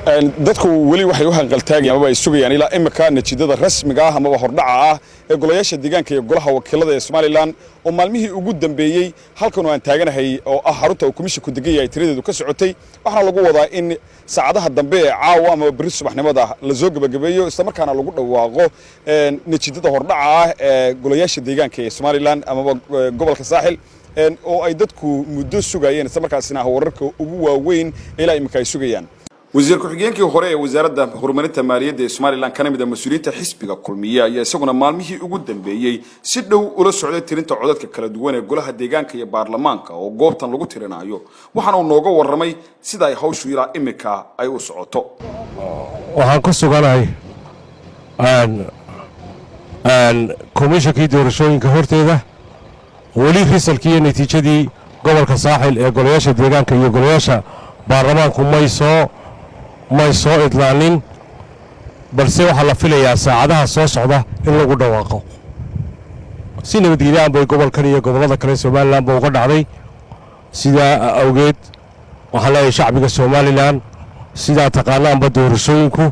dadku wali waxay u hanqaltaagayaan ama ay sugayaan ilaa imika natiijada rasmiga ah ama hordhaca ah ee golayaasha deegaanka iyo golaha wakiilada ee Soomaaliland oo maalmihii ugu dambeeyay halkan aan taaganahay oo ah xarunta uu komishanku degan yahay tiradeedu ka socotay waxaana lagu wadaa in saacadaha dambe ee caawa ama bari subaxnimada la soo gabagabeeyo isla markaana lagu dhawaaqo natiijada hordhaca ah ee golayaasha deegaanka ee Soomaaliland ama gobolka Saaxil oo ay dadku muddo sugayeen isla markaasina wararka ugu waaweyn ilaa imika ay sugayaan وزير كحجينكي هوري وزارة هرمانية مالية Soomaaliland كان مدة مسؤولية حسب كلمية يسقون مالمه وجودن بيجي سدوا ولا السعودية ترين تعودت ككلدوان يقولها ديجان كي برلمانك وجوبتن لقوا ترين عيو وحنا ونوجو والرمي سدا يحوش ويرا إمكا أيو سعوتو وهنقص قالي أن كوميشن كي دورشون كهورتي ده ولي في سلكية نتيجة دي قبل كساحل يقولياش ديجان كي يقولياش برلمانكم ما يسوء إطلالين balse waxa la filayaa saacadaha soo socda in lagu dhawaaqo si nabadgelyo bay gobolkan iyo gobolada kale Soomaaliland buu uga dhacday sida awgeed waxa la shacbiga Soomaaliland sida taqaanaan doorashooyinku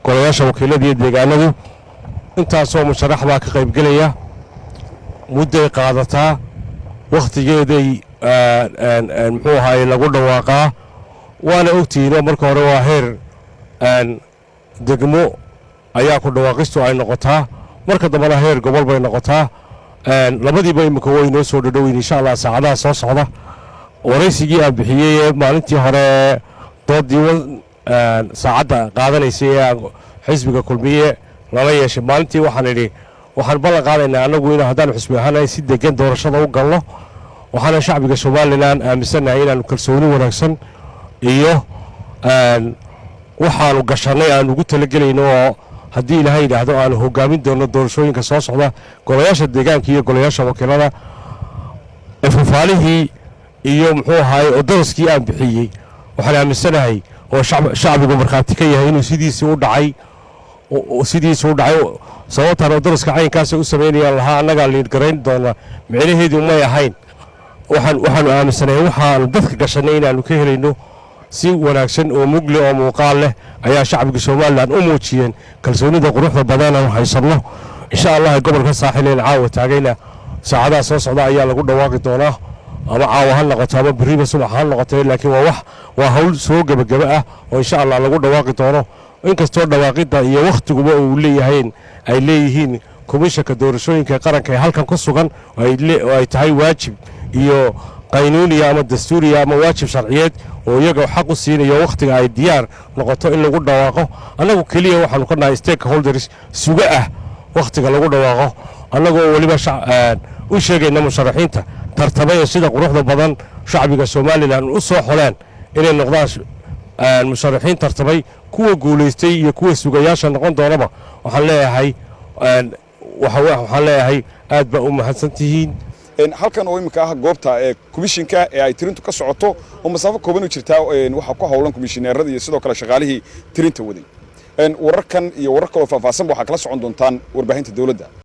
golayaasha wakiilada deegaanadu intaas oo musharax baa ka qayb galaya muddo qaadataa waqtigeeday muxuu ahaay lagu dhawaaqaa waana ogtiina marka hore waa heer degmo ayaa ku dhawaaqistu ay noqotaa marka dambana heer gobol bay noqotaa labadiiba imika way noo soo dhadhoweyn insha Allah saacadaha soo socda waraysigii aan bixiyay maalintii hore doodii saacada qaadanaysay xisbiga kulmiye lala yeeshay maalintii waxaan ballan qaadaynaa anagu in haddaan xisbi ahaan si degan doorashada u galno waxaan shacbiga Soomaaliland aaminsanahay inaan kalsooni wanaagsan iyo waxaanu gashanay aan ugu talagelayno oo haddii Ilaahay yiraahdo aan hogaamin doono doorashooyinka soo socda golayaasha deegaanka iyo golayaasha wakiilada afafaalihii iyo muxuu ahaay oo daraskii aan bixiyay waxaan aaminsanahay oo shacbigu markaati ka yahay inuu sidiisii u dhacay sababtana daraska caynkaas u sameynayaan lahaa annaga liid garayn doona micnaheedu ma yahayn waxaan aaminsanahay waxaan dadka gashanay inaanu ka helayno si wanaagsan oo mugli oo muuqaal leh ayaa shacbiga Soomaaliland u muujiyeen kalsoonida quruxda badan oo haysano insha Allah gobolka Saaxil ee caawa taagayna saacadaha soo socda ayaa lagu dhawaaqi doonaa ama caawa ha noqoto ama bariba subax ha noqoto laakiin waa hawl soo gabagaba ah oo insha Allah lagu dhawaaqi doono inkastoo dhawaaqida iyo waqtiguba uu leeyihiin komishanka doorashooyinka qaranka ee halkan ku sugan ay tahay waajib iyo قانوني أما دستوري أما واجب شرعيات ويجوا حق السين وقت عاي ديار نقطة إلا قد واقع أنا وكليه واحد كنا ستيك هولدرز سجاء وقت قال قد واقع أنا ولي بش وش يجي إنهم شرحين ترتبي السيدة قروح البضان شعبي الصومالي لأن أسوأ حلان إلى النقاش المشرحين ترتبي كوا جوليستي يكوا سجاياش نقطة ضربة وحلاها هاي وحلاها هاي أدب حسنتين halkan oo imika ah goobta komishanka ee ay tirintu ka socoto oo masaafo kooban u jirtaa waxa ku hawlan komishineerada iyo sidoo kale shaqaalihii tirinta waday wararkan iyo warar kale oo faahfaahsan waxa kala socon doontaan warbaahinta dawladda